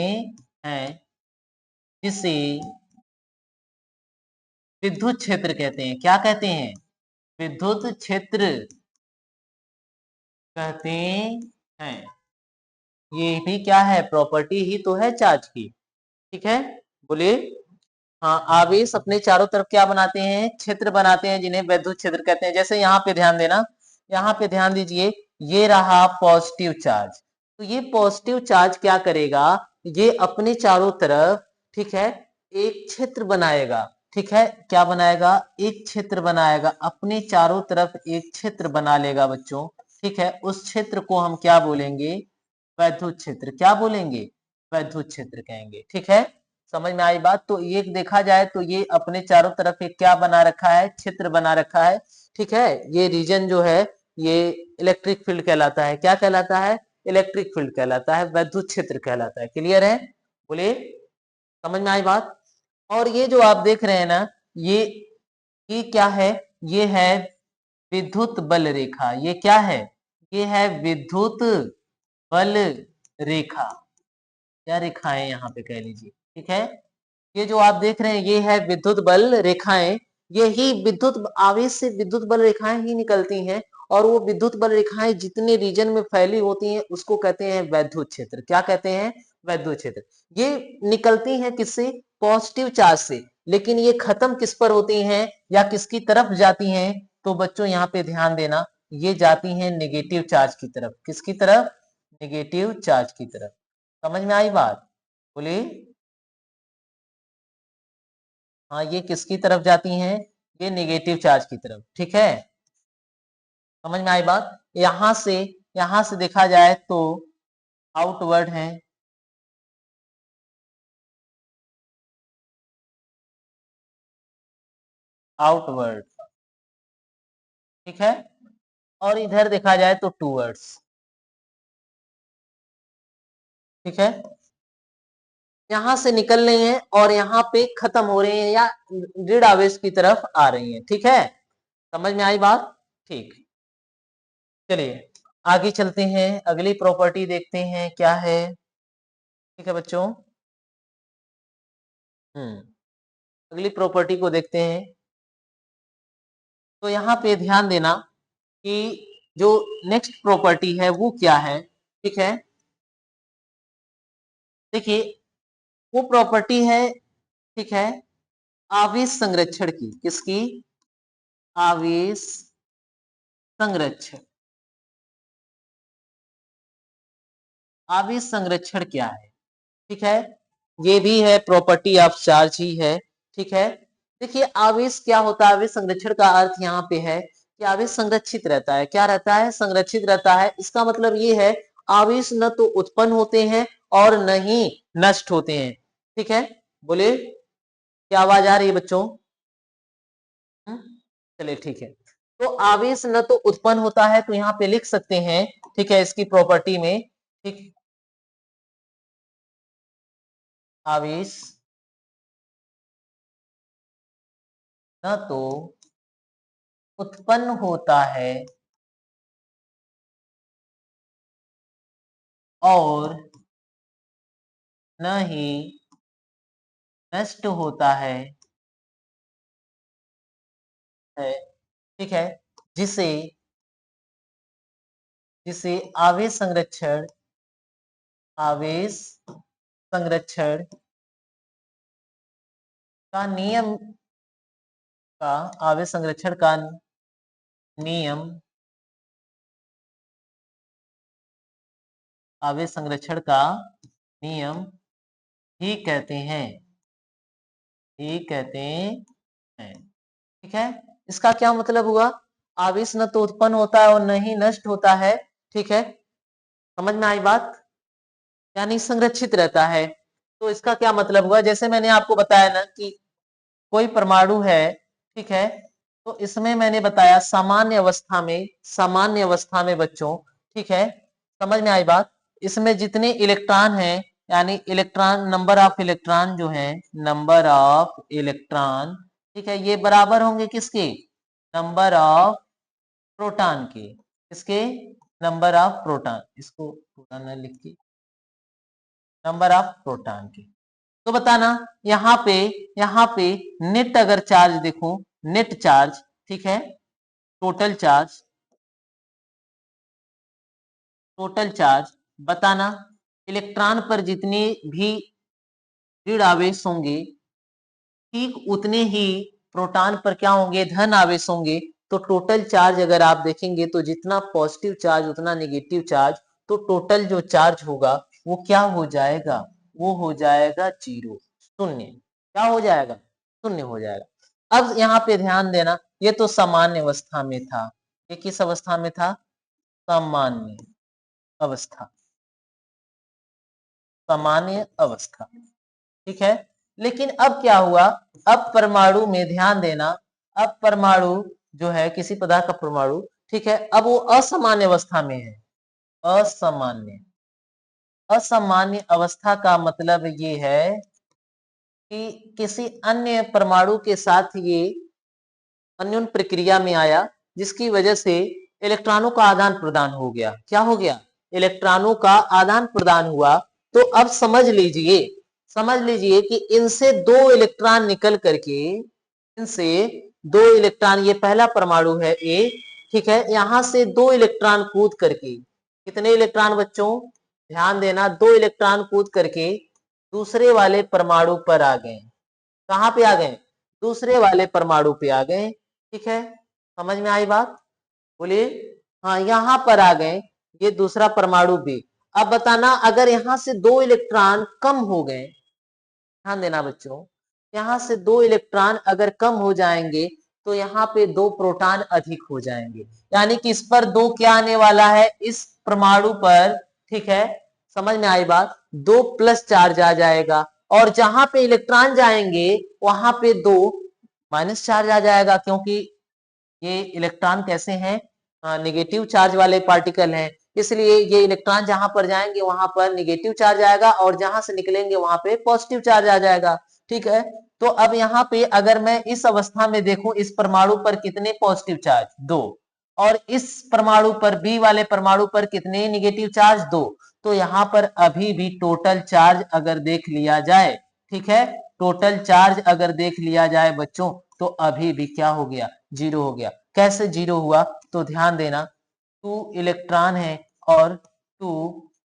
हैं, जिसे विद्युत क्षेत्र कहते हैं। क्या कहते हैं, विद्युत क्षेत्र कहते हैं। ये भी क्या है, प्रॉपर्टी ही तो है चार्ज की। ठीक है, बोलिए। हाँ, आवेश अपने चारों तरफ क्या बनाते हैं, क्षेत्र बनाते हैं, जिन्हें वैद्युत क्षेत्र कहते हैं। जैसे यहाँ पे ध्यान देना, यहाँ पे ध्यान दीजिए, ये रहा पॉजिटिव चार्ज, तो ये पॉजिटिव चार्ज क्या करेगा, ये अपने चारों तरफ, ठीक है, एक क्षेत्र बनाएगा। ठीक है, क्या बनाएगा, एक क्षेत्र बनाएगा, अपने चारों तरफ एक क्षेत्र बना लेगा बच्चों। ठीक है, उस क्षेत्र को हम क्या बोलेंगे, वैद्युत क्षेत्र। क्या बोलेंगे, वैद्युत क्षेत्र कहेंगे। ठीक है, समझ में आई बात। तो ये देखा जाए तो ये अपने चारों तरफ एक क्या बना रखा है, क्षेत्र बना रखा है। ठीक है, ये रीजन जो है ये इलेक्ट्रिक फील्ड कहलाता है। क्या कहलाता है, इलेक्ट्रिक फील्ड कहलाता है, वैद्युत क्षेत्र कहलाता है। क्लियर है, बोलिए, समझ में आई बात। और ये जो आप देख रहे हैं ना, ये क्या है, ये है विद्युत बल रेखा। ये क्या है, ये है विद्युत बल रेखा, क्या रेखाएं यहाँ पे कह लीजिए। ठीक है, ये जो आप देख रहे हैं ये है विद्युत बल रेखाएं। यही विद्युत आवेश से विद्युत बल रेखाएं ही निकलती हैं, और वो विद्युत बल रेखाएं जितने रीजन में फैली होती हैं उसको कहते हैं वैद्युत क्षेत्र। क्या कहते हैं, वैद्युत क्षेत्र। ये निकलती हैं किससे, पॉजिटिव चार्ज से, लेकिन ये खत्म किस पर होती हैं या किसकी तरफ जाती हैं, तो बच्चों यहाँ पे ध्यान देना, ये जाती हैं नेगेटिव चार्ज की तरफ। किसकी तरफ, नेगेटिव चार्ज की तरफ। समझ में आई बात, बोलिए। हाँ, ये किसकी तरफ जाती हैं, ये नेगेटिव चार्ज की तरफ। ठीक है, समझ में आई बात। यहां से देखा जाए तो आउटवर्ड है, आउटवर्ड। ठीक है, और इधर देखा जाए तो टूवर्ड्स। ठीक है, यहां से निकल रही हैं और यहाँ पे खत्म हो रही हैं या ऋण आवेश की तरफ आ रही हैं। ठीक है, समझ में आई बात। ठीक, चलिए आगे चलते हैं, अगली प्रॉपर्टी देखते हैं क्या है। ठीक है बच्चों, अगली प्रॉपर्टी को देखते हैं। तो यहाँ पे ध्यान देना कि जो नेक्स्ट प्रॉपर्टी है वो क्या है। ठीक है, देखिए वो प्रॉपर्टी है, ठीक है, आवेश संरक्षण की। किसकी, आवेश संरक्षण। आवेश संरक्षण क्या है, ठीक है, ये भी है प्रॉपर्टी ऑफ चार्ज ही है। ठीक है, देखिए आवेश क्या होता है, आवेश संरक्षण का अर्थ यहाँ पे है कि आवेश संरक्षित रहता है। क्या रहता है, संरक्षित रहता है। इसका मतलब ये है आवेश न तो उत्पन्न होते हैं और न ही नष्ट होते हैं। ठीक है, बोले, क्या आवाज आ रही है बच्चों। चलिए ठीक है, तो आवेश न तो उत्पन्न होता है, तो यहाँ पे लिख सकते हैं, ठीक है, इसकी प्रॉपर्टी में, ठीक, आवेश न तो उत्पन्न होता है और न ही नष्ट होता है। ठीक है, जिसे जिसे आवेश संरक्षण, आवेश संरक्षण का नियम का, आवेश संरक्षण का नियम, आवेश संरक्षण का नियम ही कहते हैं, ही कहते हैं। ठीक है, इसका क्या मतलब हुआ, आवेश न तो उत्पन्न होता है और न ही नष्ट होता है। ठीक है, समझ में आई बात, यानी संरक्षित रहता है। तो इसका क्या मतलब हुआ, जैसे मैंने आपको बताया ना कि कोई परमाणु है, ठीक है, तो इसमें मैंने बताया सामान्य अवस्था में, सामान्य अवस्था में बच्चों, ठीक है, समझ में आई बात, इसमें जितने इलेक्ट्रॉन हैं, यानी इलेक्ट्रॉन, नंबर ऑफ इलेक्ट्रॉन जो है, नंबर ऑफ इलेक्ट्रॉन, ठीक है, ये बराबर होंगे किसके, नंबर ऑफ प्रोटॉन के। किसके, नंबर ऑफ प्रोटॉन, इसको प्रोटॉन लिख के, नंबर ऑफ प्रोटॉन के। तो बताना, यहाँ पे नेट अगर चार्ज देखो, नेट चार्ज, ठीक है, टोटल चार्ज, टोटल चार्ज बताना, इलेक्ट्रॉन पर जितने भी ऋण आवेश होंगे, ठीक उतने ही प्रोटॉन पर क्या होंगे, धन आवेश होंगे। तो टोटल चार्ज अगर आप देखेंगे तो जितना पॉजिटिव चार्ज उतना नेगेटिव चार्ज, तो टोटल जो चार्ज होगा वो क्या हो जाएगा, वो हो जाएगा जीरो, शून्य। क्या हो जाएगा, शून्य हो जाएगा। अब यहाँ पे ध्यान देना, ये तो सामान्य अवस्था में था, ये किस अवस्था में था? सामान्य अवस्था, सामान्य अवस्था, ठीक है। लेकिन अब क्या हुआ? अब परमाणु में ध्यान देना, अब परमाणु जो है किसी पदार्थ का परमाणु, ठीक है, अब वो असामान्य अवस्था में है। असामान्य, असामान्य अवस्था का मतलब ये है कि किसी अन्य परमाणु के साथ ये अन्योन्य प्रक्रिया में आया, जिसकी वजह से इलेक्ट्रॉनों का आदान प्रदान हो गया। क्या हो गया? इलेक्ट्रॉनों का आदान प्रदान हुआ। तो अब समझ लीजिए, समझ लीजिए कि इनसे दो इलेक्ट्रॉन निकल करके, इनसे दो इलेक्ट्रॉन, ये पहला परमाणु है ए, ठीक है, यहां से दो इलेक्ट्रॉन कूद करके, कितने इलेक्ट्रॉन बच्चों? ध्यान देना, दो इलेक्ट्रॉन कूद करके दूसरे वाले परमाणु पर आ गए। कहां पे आ गए? दूसरे वाले परमाणु पे आ गए, ठीक है। समझ में आई बात? बोलिए। हाँ, यहां पर आ गए, ये दूसरा परमाणु भी। अब बताना, अगर यहां से दो इलेक्ट्रॉन कम हो गए, ध्यान देना बच्चों, यहां से दो इलेक्ट्रॉन अगर कम हो जाएंगे तो यहाँ पे दो प्रोटॉन अधिक हो जाएंगे, यानी कि इस पर दो क्या आने वाला है? इस परमाणु पर, ठीक है, समझ में आई बात? दो प्लस चार्ज आ जाएगा, और जहां पे इलेक्ट्रॉन जाएंगे वहां पे दो माइनस चार्ज आ जाएगा, क्योंकि ये इलेक्ट्रॉन कैसे हैं? नेगेटिव चार्ज वाले पार्टिकल हैं, इसलिए ये इलेक्ट्रॉन जहां पर जाएंगे वहां पर नेगेटिव चार्ज आएगा, और जहां से निकलेंगे वहां पे पॉजिटिव चार्ज आ जाएगा, ठीक है। तो अब यहाँ पे अगर मैं इस अवस्था में देखूं, इस परमाणु पर कितने पॉजिटिव चार्ज? दो। और इस परमाणु पर, बी वाले परमाणु पर कितने नेगेटिव चार्ज? दो। तो यहाँ पर अभी भी टोटल चार्ज अगर देख लिया जाए, ठीक है, टोटल चार्ज अगर देख लिया जाए बच्चों, तो अभी भी क्या हो गया? जीरो हो गया। कैसे जीरो हुआ? तो ध्यान देना, टू इलेक्ट्रॉन है और टू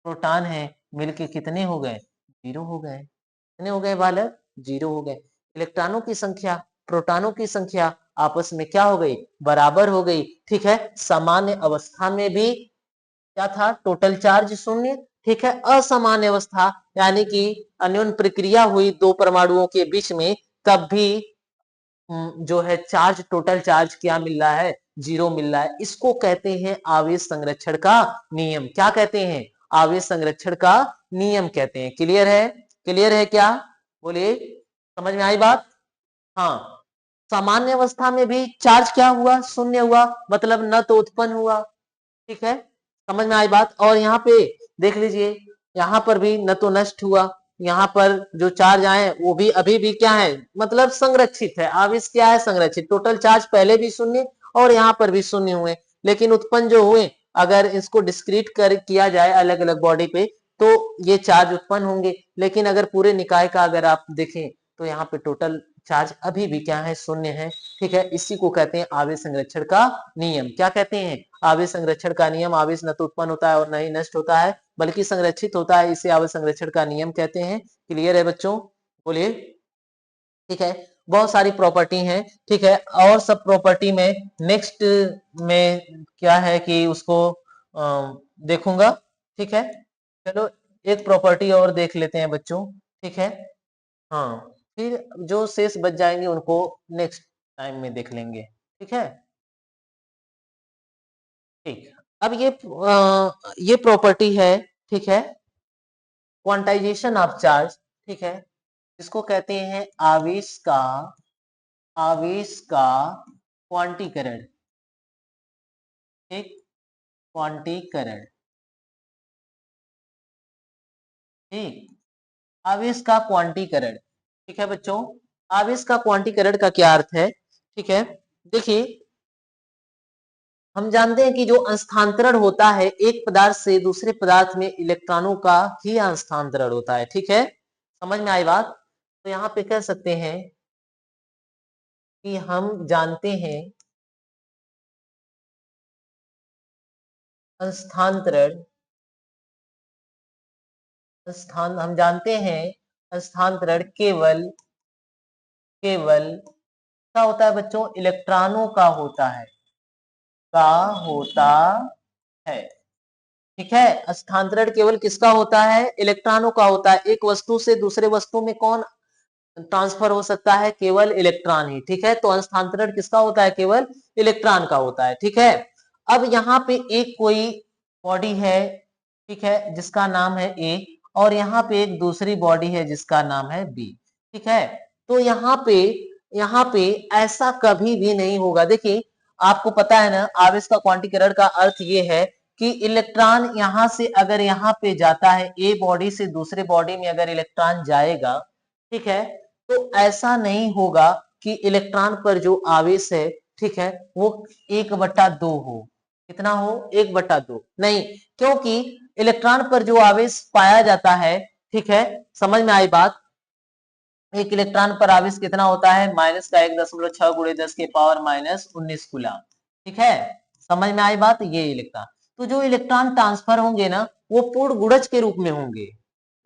प्रोटॉन है, मिलके कितने हो गए? जीरो हो गए। कितने हो गए बालक? जीरो हो गए। इलेक्ट्रॉनों की संख्या, प्रोटॉनों की संख्या आपस में क्या हो गई? बराबर हो गई, ठीक है। सामान्य अवस्था में भी क्या था? टोटल चार्ज शून्य, ठीक है। असामान्य अवस्था यानी कि अन्योन्य प्रक्रिया हुई दो परमाणुओं के बीच में, तब भी जो है चार्ज, टोटल चार्ज क्या मिल रहा है? जीरो मिल रहा है। इसको कहते हैं आवेश संरक्षण का नियम। क्या कहते हैं? आवेश संरक्षण का नियम कहते हैं। क्लियर है? क्लियर है क्या? बोलिए। समझ में आई बात? हाँ, सामान्य अवस्था में भी चार्ज क्या हुआ? शून्य हुआ, मतलब न तो उत्पन्न हुआ, ठीक है। समझ में आई बात? और यहाँ पे देख लीजिए, यहाँ पर भी न तो नष्ट हुआ, यहाँ पर जो चार्ज आए वो भी अभी भी क्या है? मतलब संरक्षित है। आवेश क्या है? संरक्षित। टोटल चार्ज पहले भी शून्य और यहाँ पर भी शून्य हुए, लेकिन उत्पन्न जो हुए, अगर इसको डिस्क्रीट कर किया जाए अलग अलग बॉडी पे, तो ये चार्ज उत्पन्न होंगे। लेकिन अगर पूरे निकाय का अगर आप देखें, तो यहाँ पे टोटल चार्ज अभी भी क्या है? शून्य है, ठीक है। इसी को कहते हैं आवेश संरक्षण का नियम। क्या कहते हैं? आवेश संरक्षण का नियम। आवेश न तो उत्पन्न होता है और न ही नष्ट होता है, बल्कि संरक्षित होता है, इसे आवेश संरक्षण का नियम कहते हैं। क्लियर है बच्चों? बोलिए। ठीक है, बहुत सारी प्रॉपर्टी हैं, ठीक है। और सब प्रॉपर्टी में नेक्स्ट में क्या है कि उसको देखूंगा, ठीक है। चलो, एक प्रॉपर्टी और देख लेते हैं बच्चों, ठीक है। हाँ, फिर जो शेष बच जाएंगे उनको नेक्स्ट टाइम में देख लेंगे, ठीक है। ठीक, अब ये प्रॉपर्टी है, ठीक है, क्वांटाइजेशन ऑफ चार्ज, ठीक है, इसको कहते हैं आवेश का क्वांटीकरण, ठीक, क्वांटीकरण, ठीक, आवेश का क्वांटीकरण, ठीक है बच्चों। आवेश का क्वांटीकरण का क्या अर्थ है? ठीक है, देखिए, हम जानते हैं कि जो स्थानांतरण होता है एक पदार्थ से दूसरे पदार्थ में, इलेक्ट्रॉनों का ही स्थानांतरण होता है, ठीक है। समझ में आई बात? तो यहाँ पे कह सकते हैं कि हम जानते हैं स्थानांतरण, हम जानते हैं स्थानांतरण केवल केवल क्या होता है बच्चों? इलेक्ट्रॉनों का होता है, का होता है, ठीक है। स्थानांतरण केवल किसका होता है? इलेक्ट्रॉनों का होता है। एक वस्तु से दूसरे वस्तु में कौन ट्रांसफर हो सकता है केवल इलेक्ट्रॉन ही, ठीक है। तो हस्तांतरण किसका होता है? केवल इलेक्ट्रॉन का होता है, ठीक है। अब यहाँ पे एक कोई बॉडी है, ठीक है, जिसका नाम है ए, और यहाँ पे एक दूसरी बॉडी है जिसका नाम है बी, ठीक है। तो यहाँ पे ऐसा कभी भी नहीं होगा। देखिए, आपको पता है ना, आवेश का क्वांटीकरण का अर्थ ये है कि इलेक्ट्रॉन यहाँ से अगर यहाँ पे जाता है, ए बॉडी से दूसरे बॉडी में अगर इलेक्ट्रॉन जाएगा, ठीक है, तो ऐसा नहीं होगा कि इलेक्ट्रॉन पर जो आवेश है, ठीक है, वो 1/2 हो। कितना हो? 1/2 नहीं, क्योंकि इलेक्ट्रॉन पर जो आवेश पाया जाता है, ठीक है, समझ में आई बात? एक इलेक्ट्रॉन पर आवेश कितना होता है? माइनस का 1.6 गुणे 10 के पावर -19 कूलम, ठीक है। समझ में आई बात? ये इलेक्ट्रॉन, तो जो इलेक्ट्रॉन ट्रांसफर होंगे ना, वो पूर्ण गुणज के रूप में होंगे।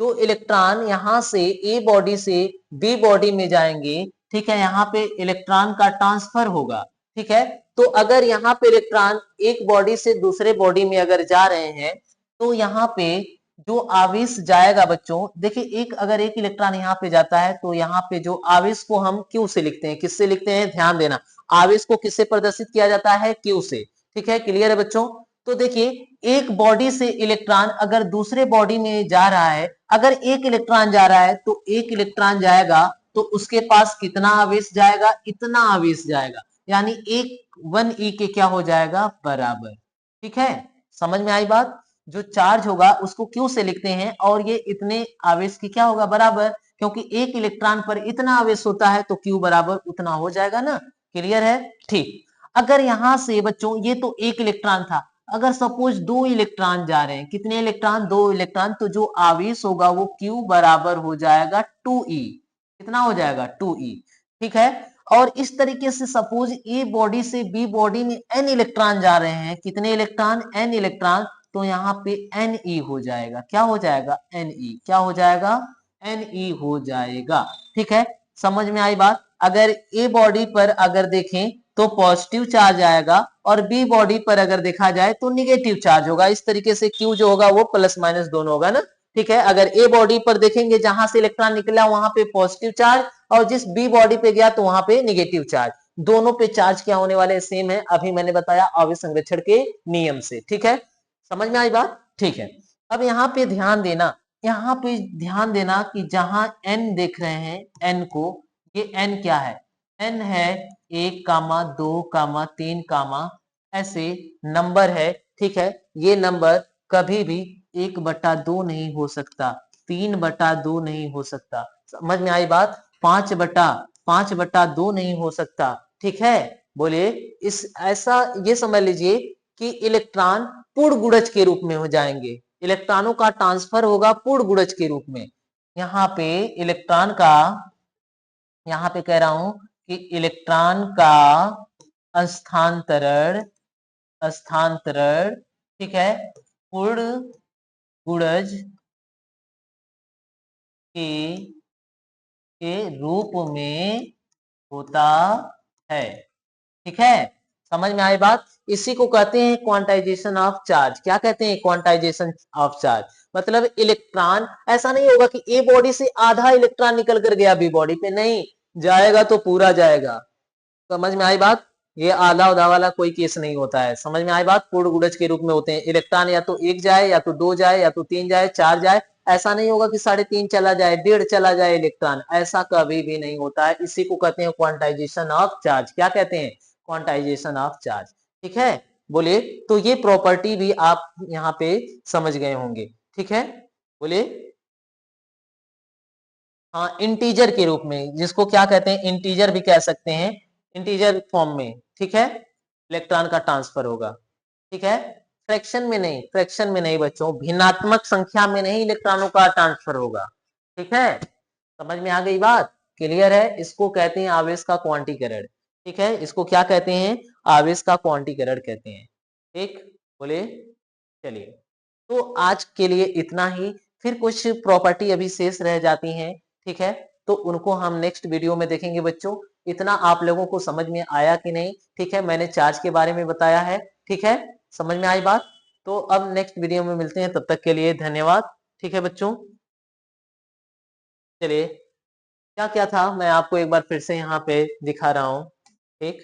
जो इलेक्ट्रॉन यहाँ से ए बॉडी से बी बॉडी में जाएंगे, ठीक है, यहाँ पे इलेक्ट्रॉन का ट्रांसफर होगा, ठीक है। तो अगर यहाँ पे इलेक्ट्रॉन एक बॉडी से दूसरे बॉडी में अगर जा रहे हैं, तो यहाँ पे जो आवेश जाएगा बच्चों, देखिए, अगर एक इलेक्ट्रॉन यहाँ पे जाता है, तो यहाँ पे जो आवेश को हम क्यू से लिखते हैं, किससे लिखते हैं? ध्यान देना, आवेश को किससे प्रदर्शित किया जाता है? क्यू से, ठीक है। क्लियर है बच्चों? तो देखिए, एक बॉडी से इलेक्ट्रॉन अगर दूसरे बॉडी में जा रहा है, अगर एक इलेक्ट्रॉन जा रहा है, तो एक इलेक्ट्रॉन जाएगा, तो उसके पास कितना आवेश जाएगा? इतना आवेश जाएगा, यानी 1 E के क्या हो जाएगा? बराबर, ठीक है। समझ में आई बात? जो चार्ज होगा उसको क्यू से लिखते हैं, और ये इतने आवेश की क्या होगा? बराबर, क्योंकि एक इलेक्ट्रॉन पर इतना आवेश होता है, तो क्यू बराबर उतना हो जाएगा ना। क्लियर है? ठीक। अगर यहां से बच्चों, ये तो एक इलेक्ट्रॉन था, अगर सपोज 2 इलेक्ट्रॉन जा रहे हैं, कितने इलेक्ट्रॉन? 2 इलेक्ट्रॉन, तो जो आवेश होगा वो क्यू बराबर हो जाएगा 2E। कितना हो जाएगा? 2E, ठीक है। और इस तरीके से सपोज ए बॉडी से बी बॉडी में n इलेक्ट्रॉन जा रहे हैं, कितने इलेक्ट्रॉन? n इलेक्ट्रॉन, तो यहाँ पे Ne हो जाएगा। क्या हो जाएगा? Ne। क्या हो जाएगा? Ne हो जाएगा, ठीक है। समझ में आई बात? अगर ए बॉडी पर अगर देखें तो पॉजिटिव चार्ज आएगा, और बी बॉडी पर अगर देखा जाए तो निगेटिव चार्ज होगा। इस तरीके से क्यू जो होगा वो प्लस माइनस दोनों होगा ना, ठीक है। अगर ए बॉडी पर देखेंगे, जहां से इलेक्ट्रॉन निकला वहां पे पॉजिटिव चार्ज, और जिस बी बॉडी पे गया तो वहां पे निगेटिव चार्ज। दोनों पे चार्ज क्या होने वाले? सेम है, अभी मैंने बताया आवेश संरक्षण के नियम से, ठीक है। समझ में आई बात? ठीक है। अब यहाँ पे ध्यान देना, यहाँ पे ध्यान देना कि जहां n देख रहे हैं, n को, ये n क्या है? n है 1, 2, 3, ऐसे नंबर है, ठीक है। ये नंबर कभी भी 1/2 नहीं हो सकता, 3/2 नहीं हो सकता। समझ में आई बात? 5/2 नहीं हो सकता, ठीक है। बोलिए, इस ऐसा ये समझ लीजिए कि इलेक्ट्रॉन पूर्ण गुणज के रूप में हो जाएंगे, इलेक्ट्रॉनों का ट्रांसफर होगा पूर्ण गुणज के रूप में। यहाँ पे इलेक्ट्रॉन का, यहाँ पे कह रहा हूं कि इलेक्ट्रॉन का स्थानांतरण, स्थानांतरण, ठीक है, पूर्ण गुणज के रूप में होता है, ठीक है। समझ में आई बात? इसी को कहते हैं क्वांटाइजेशन ऑफ चार्ज। क्या कहते हैं? Quantization of charge. मतलब इलेक्ट्रॉन, ऐसा नहीं होगा कि ए बॉडी से आधा इलेक्ट्रॉन निकल कर गया बी बॉडी पे, नहीं, जाएगा तो पूरा जाएगा। समझ में आई बात? ये आधा उधा वाला कोई केस नहीं होता है। समझ में आई बात? पूर्ण गुणज के रूप में होते हैं। इलेक्ट्रॉन या तो 1 जाए, या तो 2 जाए, या तो 3 जाए, 4 जाए। ऐसा नहीं होगा कि 3.5 चला जाए, 1.5 चला जाए इलेक्ट्रॉन, ऐसा कभी भी नहीं होता है। इसी को कहते हैं क्वांटाइजेशन ऑफ चार्ज। क्या कहते हैं? क्वांटाइजेशन ऑफ चार्ज, ठीक है। बोलिए, तो ये प्रॉपर्टी भी आप यहाँ पे समझ गए होंगे, ठीक है। बोलिए, हाँ, इंटीजर के रूप में, जिसको क्या कहते हैं? इंटीजर भी कह सकते हैं, इंटीजर फॉर्म में, ठीक है, इलेक्ट्रॉन का ट्रांसफर होगा, ठीक है। फ्रैक्शन में नहीं, फ्रैक्शन में नहीं बच्चों, भिन्नात्मक संख्या में नहीं इलेक्ट्रॉनों का ट्रांसफर होगा, ठीक है। समझ में आ गई बात? क्लियर है? इसको कहते हैं आवेश का क्वांटीकरण, ठीक है। इसको क्या कहते हैं? आवेश का क्वांटीकरण कहते हैं, ठीक। बोलिए, चलिए, तो आज के लिए इतना ही। फिर कुछ प्रॉपर्टी अभी शेष रह जाती हैं, ठीक है, तो उनको हम नेक्स्ट वीडियो में देखेंगे बच्चों। इतना आप लोगों को समझ में आया कि नहीं? ठीक है, मैंने चार्ज के बारे में बताया है, ठीक है, समझ में आई बात? तो अब नेक्स्ट वीडियो में मिलते हैं, तब तक के लिए धन्यवाद, ठीक है बच्चों। चलिए। क्या क्या था मैं आपको एक बार फिर से यहाँ पे दिखा रहा हूँ। ठीक,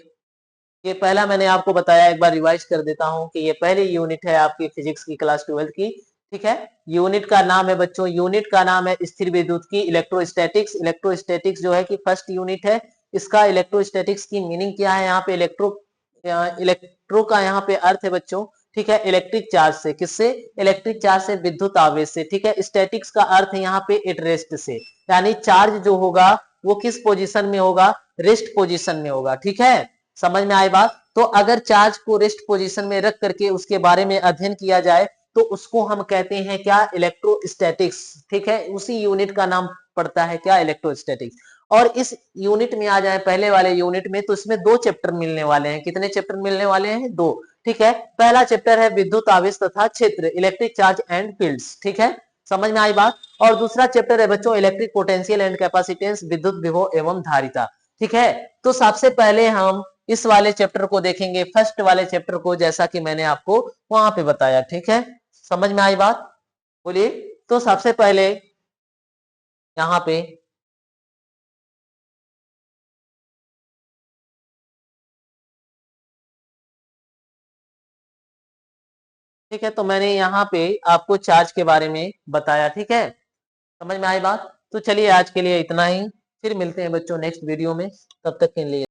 ये पहला मैंने आपको बताया, एक बार रिवाइज कर देता हूँ कि ये पहली यूनिट है आपकी फिजिक्स की क्लास 12 की। ठीक है, यूनिट का नाम है बच्चों, यूनिट का नाम है स्थिर विद्युत की इलेक्ट्रोस्टैटिक्स। इलेक्ट्रोस्टैटिक्स जो है कि फर्स्ट यूनिट है इसका। इलेक्ट्रोस्टैटिक्स की मीनिंग क्या है, यहाँ पे इलेक्ट्रो का यहाँ पे अर्थ है बच्चों, ठीक है, इलेक्ट्रिक चार्ज से। किससे? इलेक्ट्रिक चार्ज से, विद्युत आवेश से। ठीक है, स्टैटिक्स का अर्थ है यहाँ पे एट रेस्ट से, यानी चार्ज जो होगा वो किस पोजीशन में होगा? रेस्ट पोजीशन में होगा। ठीक है, समझ में आई बात? तो अगर चार्ज को रेस्ट पोजीशन में रख करके उसके बारे में अध्ययन किया जाए तो उसको हम कहते हैं क्या? इलेक्ट्रोस्टैटिक्स। ठीक है, उसी यूनिट का नाम पड़ता है क्या? इलेक्ट्रोस्टैटिक्स। और इस यूनिट में आ जाए पहले वाले यूनिट में, तो इसमें दो चैप्टर मिलने वाले हैं। कितने चैप्टर मिलने वाले हैं? दो। ठीक है, पहला चैप्टर है विद्युत आवेश तथा क्षेत्र, इलेक्ट्रिक चार्ज एंड फील्ड्स। ठीक है, समझ में आई बात? और दूसरा चैप्टर है बच्चों इलेक्ट्रिक पोटेंशियल एंड कैपेसिटेंस, विद्युत विभव एवं धारिता। ठीक है, तो सबसे पहले हम इस वाले चैप्टर को देखेंगे, फर्स्ट वाले चैप्टर को, जैसा कि मैंने आपको वहां पे बताया। ठीक है, समझ में आई बात? बोलिए। तो सबसे पहले यहाँ पे, ठीक है, तो मैंने यहाँ पे आपको चार्ज के बारे में बताया। ठीक है, समझ में आई बात? तो चलिए आज के लिए इतना ही, फिर मिलते हैं बच्चों नेक्स्ट वीडियो में, तब तक के लिए।